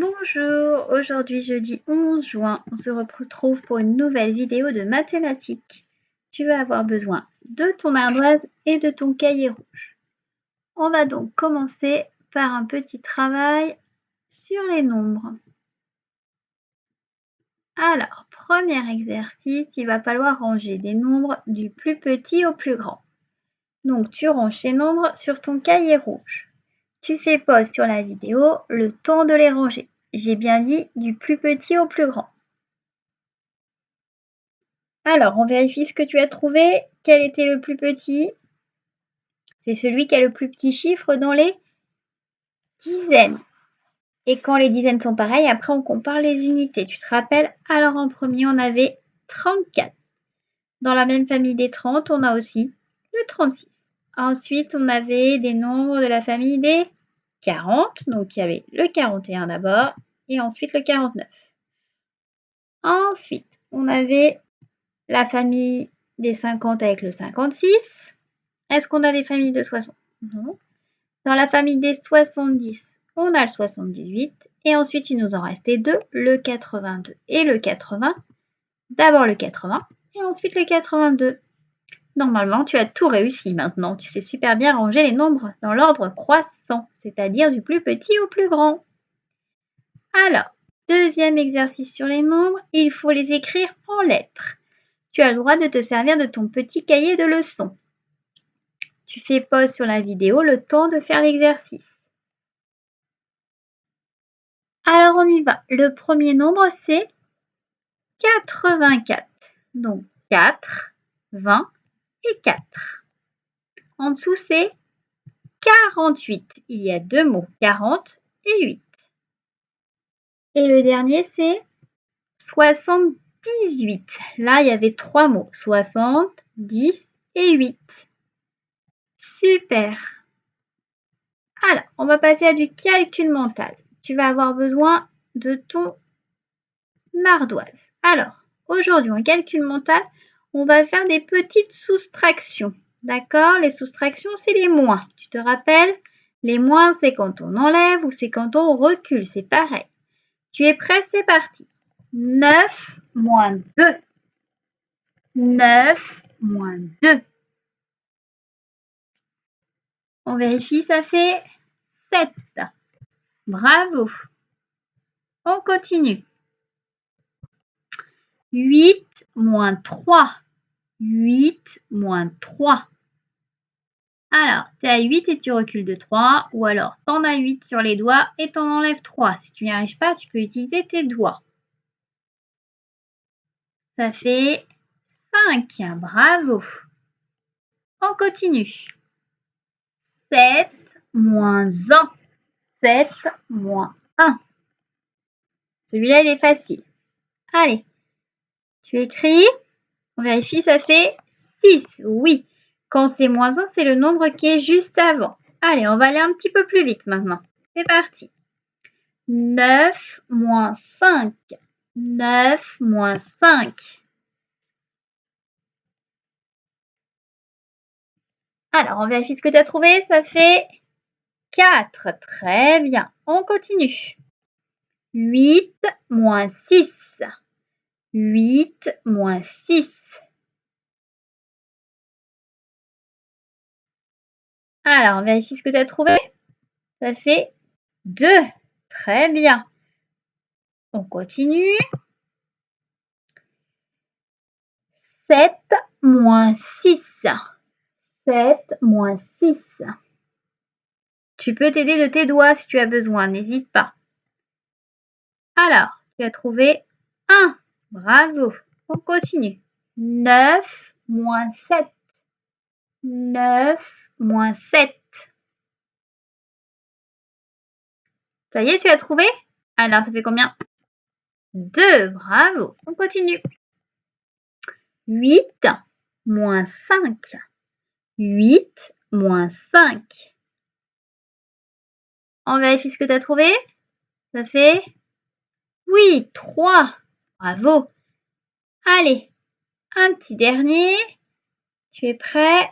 Bonjour, aujourd'hui jeudi 11 juin, on se retrouve pour une nouvelle vidéo de mathématiques. Tu vas avoir besoin de ton ardoise et de ton cahier rouge. On va donc commencer par un petit travail sur les nombres. Alors, premier exercice, il va falloir ranger des nombres du plus petit au plus grand. Donc, tu ranges ces nombres sur ton cahier rouge. Tu fais pause sur la vidéo, le temps de les ranger. J'ai bien dit du plus petit au plus grand. Alors, on vérifie ce que tu as trouvé. Quel était le plus petit? C'est celui qui a le plus petit chiffre dans les dizaines. Et quand les dizaines sont pareilles, après on compare les unités. Tu te rappelles? Alors en premier, on avait 34. Dans la même famille des 30, on a aussi le 36. Ensuite, on avait des nombres de la famille des 40. Donc il y avait le 41 d'abord et ensuite le 49. Ensuite, on avait la famille des 50 avec le 56. Est-ce qu'on a des familles de 60? Non. Dans la famille des 70, on a le 78. Et ensuite, il nous en restait deux, le 82 et le 80. D'abord le 80 et ensuite le 82. Normalement, tu as tout réussi maintenant. Tu sais super bien ranger les nombres dans l'ordre croissant, c'est-à-dire du plus petit au plus grand. Alors, deuxième exercice sur les nombres, il faut les écrire en lettres. Tu as le droit de te servir de ton petit cahier de leçons. Tu fais pause sur la vidéo, le temps de faire l'exercice. Alors on y va. Le premier nombre, c'est 84. Donc 4, 20 et 4. En dessous, c'est 48. Il y a deux mots, 40 et 8. Et le dernier, c'est 78. Là, il y avait trois mots, 60, 10 et 8. Super. Alors, on va passer à du calcul mental. Tu vas avoir besoin de ton ardoise. Alors, aujourd'hui, en calcul mental, on va faire des petites soustractions. D'accord? Les soustractions, c'est les moins. Tu te rappelles? Les moins, c'est quand on enlève ou c'est quand on recule. C'est pareil. Tu es prêt? C'est parti. 9 moins 2. 9 moins 2. On vérifie, ça fait 7. Bravo. On continue. 8 moins 3. 8 moins 3. Alors, tu es à 8 et tu recules de 3, ou alors tu en as 8 sur les doigts et tu en enlèves 3. Si tu n'y arrives pas, tu peux utiliser tes doigts. Ça fait 5. Bravo. On continue. 7 moins 1. 7 moins 1. Celui-là, il est facile. Allez, tu écris. On vérifie, ça fait 6. Oui. Quand c'est moins 1, c'est le nombre qui est juste avant. Allez, on va aller un petit peu plus vite maintenant. C'est parti. 9 moins 5. 9 moins 5. Alors, on vérifie ce que tu as trouvé. Ça fait 4. Très bien. On continue. 8 moins 6. 8 moins 6. Alors, on vérifie ce que tu as trouvé. Ça fait 2. Très bien. On continue. 7 moins 6. 7 moins 6. Tu peux t'aider de tes doigts si tu as besoin, n'hésite pas. Alors, tu as trouvé 1. Bravo. On continue. 9 moins 7. 9 moins 7. Ça y est, tu as trouvé? Alors, ça fait combien? 2. Bravo. On continue. 8 moins 5. 8 moins 5. On vérifie ce que tu as trouvé? Ça fait? Oui, 3. Bravo. Allez, un petit dernier. Tu es prêt?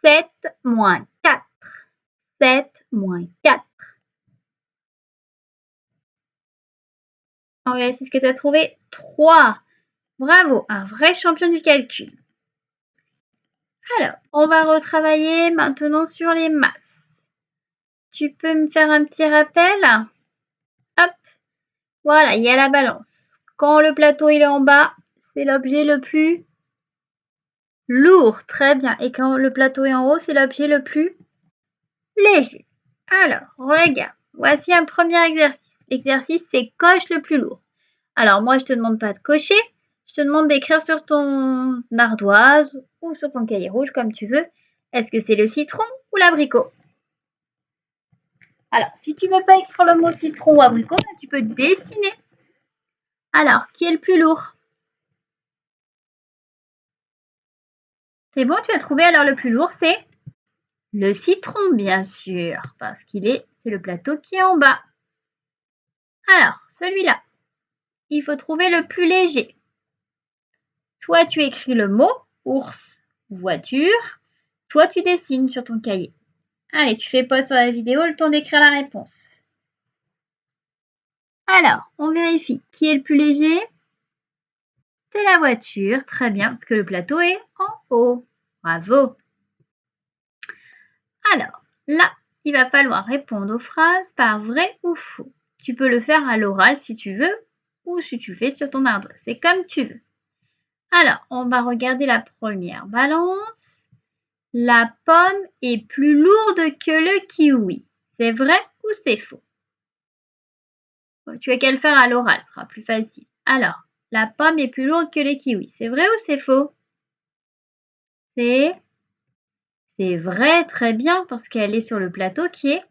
7 moins 4. 7 moins 4. On vérifie ce que tu as trouvé. 3. Bravo, un vrai champion du calcul. Alors, on va retravailler maintenant sur les masses. Tu peux me faire un petit rappel? Hop, voilà, il y a la balance. Quand le plateau il est en bas, c'est l'objet le plus lourd. Très bien. Et quand le plateau est en haut, c'est l'objet le plus léger. Alors, regarde. Voici un premier exercice. L'exercice, c'est coche le plus lourd. Alors, moi, je ne te demande pas de cocher. Je te demande d'écrire sur ton ardoise ou sur ton cahier rouge, comme tu veux. Est-ce que c'est le citron ou l'abricot? Alors, si tu ne veux pas écrire le mot citron ou abricot, tu peux dessiner. Alors, qui est le plus lourd? C'est bon, tu as trouvé. Alors, le plus lourd, c'est le citron, bien sûr, parce c'est le plateau qui est en bas. Alors, celui-là, il faut trouver le plus léger. Soit tu écris le mot ours ou voiture, soit tu dessines sur ton cahier. Allez, tu fais pause sur la vidéo, le temps d'écrire la réponse. Alors, on vérifie qui est le plus léger. C'est la voiture, très bien, parce que le plateau est en haut. Bravo. Alors, là, il va falloir répondre aux phrases par vrai ou faux. Tu peux le faire à l'oral si tu veux, ou si tu le fais sur ton ardoise. C'est comme tu veux. Alors, on va regarder la première balance. La pomme est plus lourde que le kiwi. C'est vrai ou c'est faux? Tu as qu'à le faire à l'oral, ce sera plus facile. Alors, la pomme est plus lourde que le kiwi. C'est vrai ou c'est faux? C'est vrai, très bien, parce qu'elle est sur le plateau qui est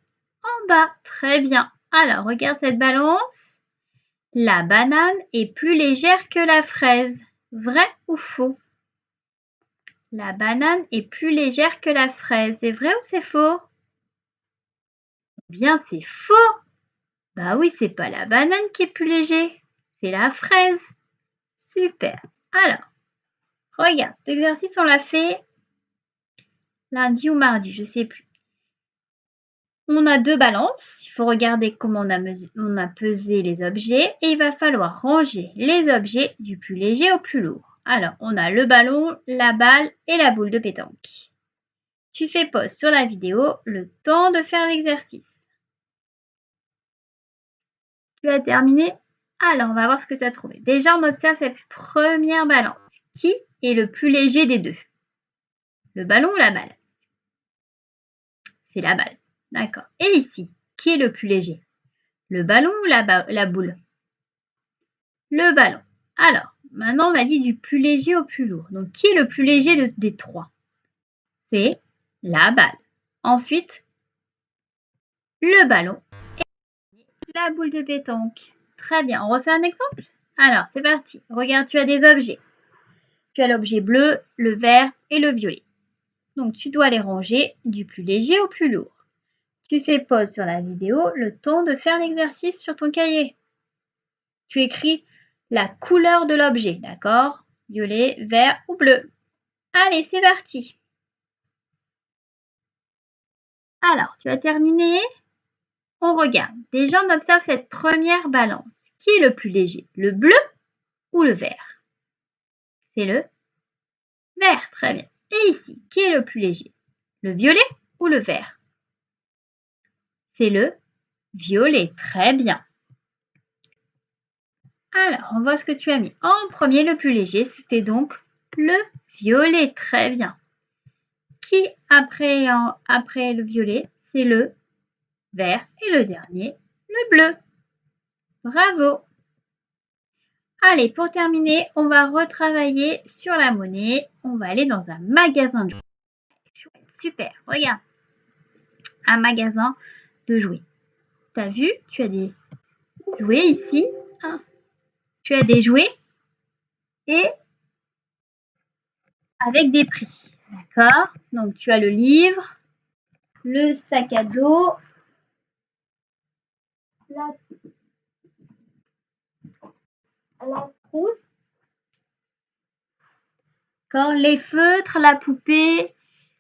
en bas. Très bien. Alors, regarde cette balance. La banane est plus légère que la fraise. Vrai ou faux? La banane est plus légère que la fraise. C'est vrai ou c'est faux? Eh bien, c'est faux. Bah oui, c'est pas la banane qui est plus léger, c'est la fraise. Super. Alors, regarde, cet exercice, on l'a fait lundi ou mardi, je sais plus. On a 2 balances. Il faut regarder comment on a pesé les objets et il va falloir ranger les objets du plus léger au plus lourd. Alors, on a le ballon, la balle et la boule de pétanque. Tu fais pause sur la vidéo, le temps de faire l'exercice. Tu as terminé? Alors, on va voir ce que tu as trouvé. Déjà, on observe cette première balance. Qui est le plus léger des deux? Le ballon ou la balle? C'est la balle. D'accord. Et ici, qui est le plus léger? Le ballon ou la boule? Le ballon. Alors, maintenant, on a dit du plus léger au plus lourd. Donc, qui est le plus léger des trois? C'est la balle. Ensuite, le ballon et la boule de pétanque. Très bien. On refait un exemple? Alors, c'est parti. Regarde, tu as des objets. Tu as l'objet bleu, le vert et le violet. Donc, tu dois les ranger du plus léger au plus lourd. Tu fais pause sur la vidéo, le temps de faire l'exercice sur ton cahier. Tu écris la couleur de l'objet, d'accord? Violet, vert ou bleu. Allez, c'est parti. Alors, tu as terminé? On regarde. Déjà, on observe cette première balance. Qui est le plus léger? Le bleu ou le vert? C'est le vert, très bien. Et ici, qui est le plus léger? Le violet ou le vert? C'est le violet, très bien. Alors, on voit ce que tu as mis. En premier, le plus léger, c'était donc le violet, très bien. Qui après le violet? C'est le vert et le dernier, le bleu. Bravo! Allez, pour terminer, on va retravailler sur la monnaie. On va aller dans un magasin de jouets. Chouette, super, regarde. Un magasin de jouets. T'as vu? Tu as des jouets ici. Tu as des jouets et avec des prix. D'accord? Donc, tu as le livre, le sac à dos, la trousse, les feutres, la poupée,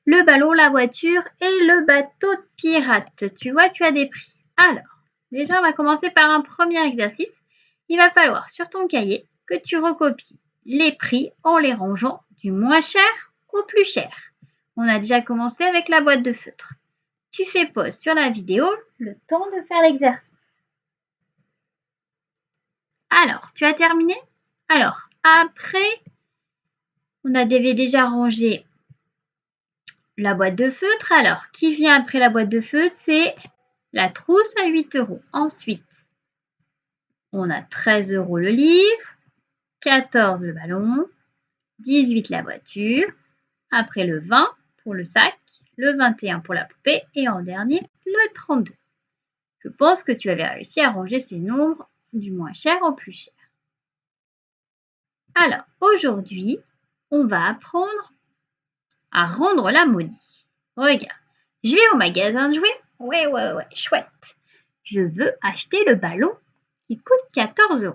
le ballon, la voiture et le bateau de pirate. Tu vois, tu as des prix. Alors, déjà, on va commencer par un premier exercice. il va falloir sur ton cahier que tu recopies les prix en les rangeant du moins cher au plus cher. On a déjà commencé avec la boîte de feutre. Tu fais pause sur la vidéo, le temps de faire l'exercice. Alors, tu as terminé? Alors, après, on avait déjà rangé la boîte de feutre. Alors, qui vient après la boîte de feutre? C'est la trousse à 8 €. Ensuite, on a 13 € le livre, 14 le ballon, 18 la voiture, après le 20 pour le sac, le 21 pour la poupée et en dernier, le 32. Je pense que tu avais réussi à ranger ces nombres du moins cher au plus cher. Alors, aujourd'hui, on va apprendre à rendre la monnaie. Regarde, je vais au magasin de jouets. Ouais, chouette. Je veux acheter le ballon qui coûte 14 €.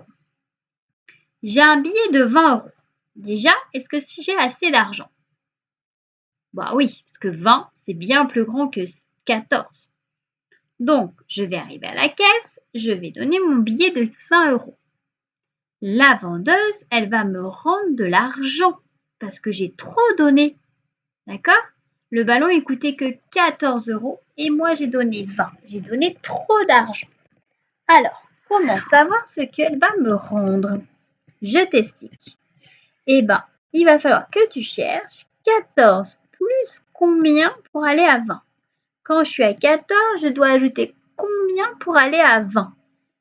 J'ai un billet de 20 €. Déjà, est-ce que j'ai assez d'argent? Bah oui, parce que 20, c'est bien plus grand que 14. Donc, je vais arriver à la caisse, je vais donner mon billet de 20 €. La vendeuse, elle va me rendre de l'argent parce que j'ai trop donné. D'accord? Le ballon, il coûtait que 14 € et moi, j'ai donné 20. J'ai donné trop d'argent. Alors, comment savoir ce qu'elle va me rendre? Je t'explique. Eh bien, il va falloir que tu cherches 14 plus combien pour aller à 20. Quand je suis à 14, je dois ajouter combien pour aller à 20.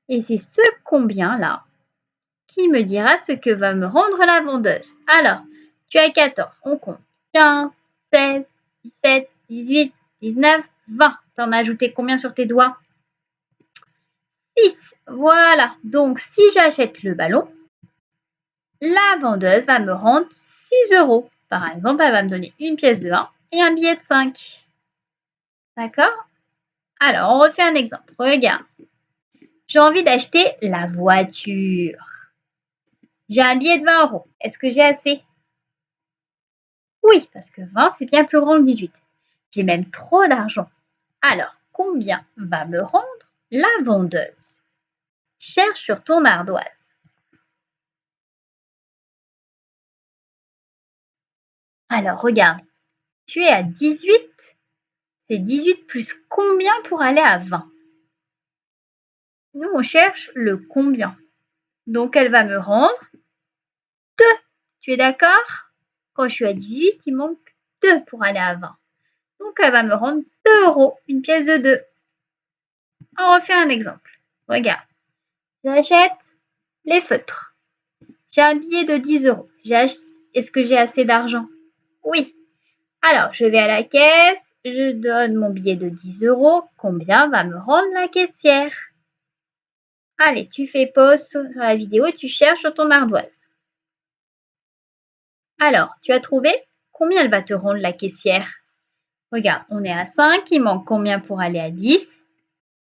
Et c'est ce combien-là qui me dira ce que va me rendre la vendeuse. Alors, tu as 14, on compte. 15, 16, 17, 18, 19, 20. Tu en as ajouté combien sur tes doigts? 6. Voilà. Donc, si j'achète le ballon, la vendeuse va me rendre 6 €. Par exemple, elle va me donner une pièce de 1 et un billet de 5. D'accord? Alors, on refait un exemple. Regarde. J'ai envie d'acheter la voiture. J'ai un billet de 20 €. Est-ce que j'ai assez? Oui, parce que 20, c'est bien plus grand que 18. J'ai même trop d'argent. Alors, combien va me rendre la vendeuse? Cherche sur ton ardoise. Alors, regarde. Tu es à 18. C'est 18 plus combien pour aller à 20? Nous, on cherche le combien. Donc, elle va me rendre 2. Tu es d'accord? Quand je suis à 18, il manque 2 pour aller à 20. Donc, elle va me rendre 2 €, une pièce de 2. On refait un exemple. Regarde. J'achète les feutres. J'ai un billet de 10 €. Est-ce que j'ai assez d'argent? Oui. Alors, je vais à la caisse. Je donne mon billet de 10 €. Combien va me rendre la caissière? Allez, tu fais pause sur la vidéo et tu cherches sur ton ardoise. Alors, tu as trouvé? Combien elle va te rendre la caissière? Regarde, on est à 5, il manque combien pour aller à 10?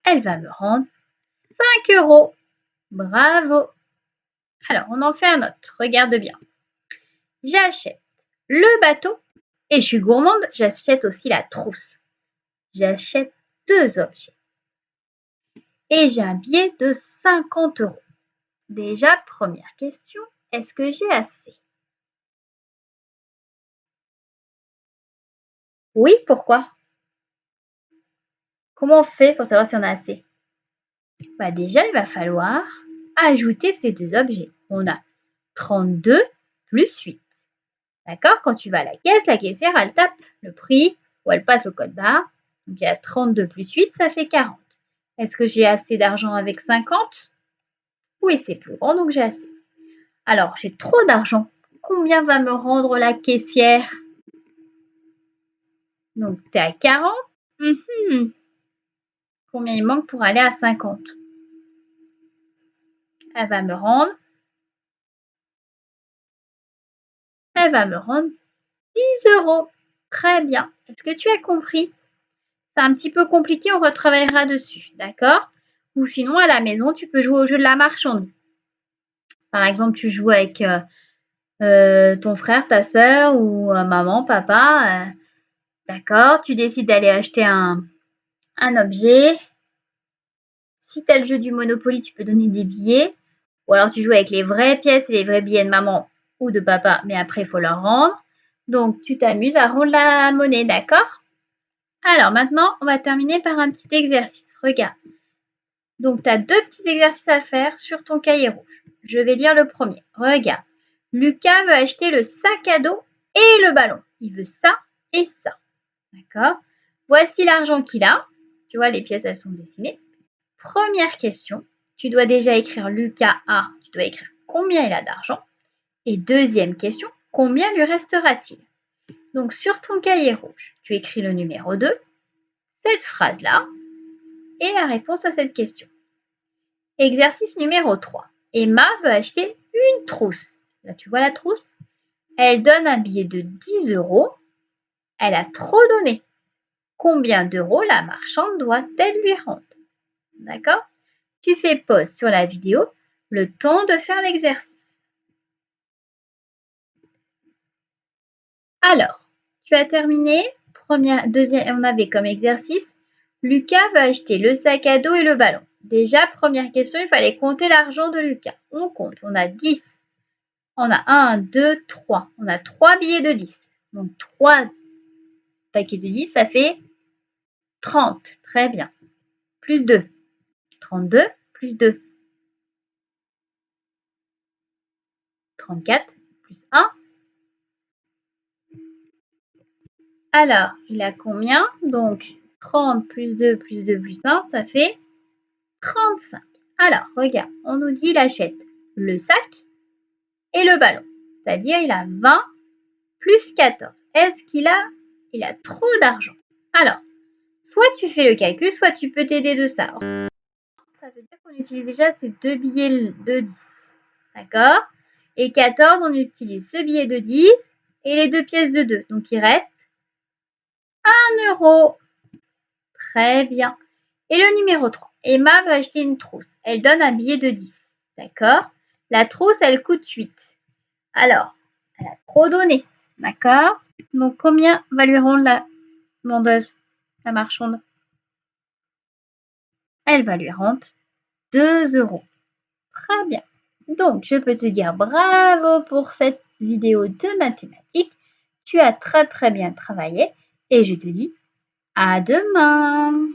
Elle va me rendre 5 €. Bravo! Alors, on en fait un autre. Regarde bien. J'achète le bateau et je suis gourmande, j'achète aussi la trousse. J'achète 2 objets. Et j'ai un billet de 50 €. Déjà, première question, est-ce que j'ai assez? Oui, pourquoi? Comment on fait pour savoir si on a assez? Bah déjà, il va falloir ajouter ces deux objets. On a 32 plus 8. D'accord? Quand tu vas à la caisse, la caissière, elle tape le prix ou elle passe le code barre. Donc, il y a 32 plus 8, ça fait 40. Est-ce que j'ai assez d'argent avec 50? Oui, c'est plus grand, donc j'ai assez. Alors, j'ai trop d'argent. Combien va me rendre la caissière? Donc, tu es à 40. Combien il manque pour aller à 50? Elle va me rendre 10 €. Très bien. Est-ce que tu as compris? C'est un petit peu compliqué, on retravaillera dessus, d'accord? Ou sinon, à la maison, tu peux jouer au jeu de la marchande. Par exemple, tu joues avec ton frère, ta sœur ou maman, papa. D'accord? Tu décides d'aller acheter un objet. Si tu as le jeu du Monopoly, tu peux donner des billets. Ou alors tu joues avec les vraies pièces et les vrais billets de maman ou de papa, mais après il faut leur rendre. Donc tu t'amuses à rendre la monnaie, d'accord? Alors maintenant, on va terminer par un petit exercice. Regarde. Donc tu as 2 petits exercices à faire sur ton cahier rouge. Je vais lire le premier. Regarde. Lucas veut acheter le sac à dos et le ballon. Il veut ça et ça. D'accord? Voici l'argent qu'il a. Tu vois, les pièces, elles sont dessinées. Première question. Tu dois déjà écrire Lucas a. Tu dois écrire combien il a d'argent. Et deuxième question. Combien lui restera-t-il? Donc, sur ton cahier rouge, tu écris le numéro 2, cette phrase-là, et la réponse à cette question. Exercice numéro 3. Emma veut acheter une trousse. Là, tu vois la trousse? Elle donne un billet de 10 €. Elle a trop donné. Combien d'euros la marchande doit-elle lui rendre? D'accord? Tu fais pause sur la vidéo, le temps de faire l'exercice. Alors, tu as terminé. Deuxième, on avait comme exercice, Lucas va acheter le sac à dos et le ballon. Déjà, première question, il fallait compter l'argent de Lucas. On compte, on a 10. On a 1, 2, 3. On a 3 billets de 10. Donc 3 paquets de 10, ça fait 30. Très bien. Plus 2. 32 plus 2. 34 plus 1. Alors, il a combien? Donc, 30 plus 2 plus 2 plus 1, ça fait 35. Alors, regarde, on nous dit il achète le sac et le ballon. C'est-à-dire, il a 20 plus 14. Est-ce qu'il a trop d'argent? Alors, soit tu fais le calcul, soit tu peux t'aider de ça. Ça veut dire qu'on utilise déjà ces 2 billets de 10. D'accord? Et 14, on utilise ce billet de 10 et les 2 pièces de 2. Donc, il reste 1 €. Très bien. Et le numéro 3. Emma veut acheter une trousse. Elle donne un billet de 10. D'accord? La trousse, elle coûte 8. Alors, elle a trop donné. D'accord? Donc, combien va lui rendre la vendeuse, la marchande? Elle va lui rendre 2 €. Très bien. Donc, je peux te dire bravo pour cette vidéo de mathématiques. Tu as très très bien travaillé et je te dis à demain.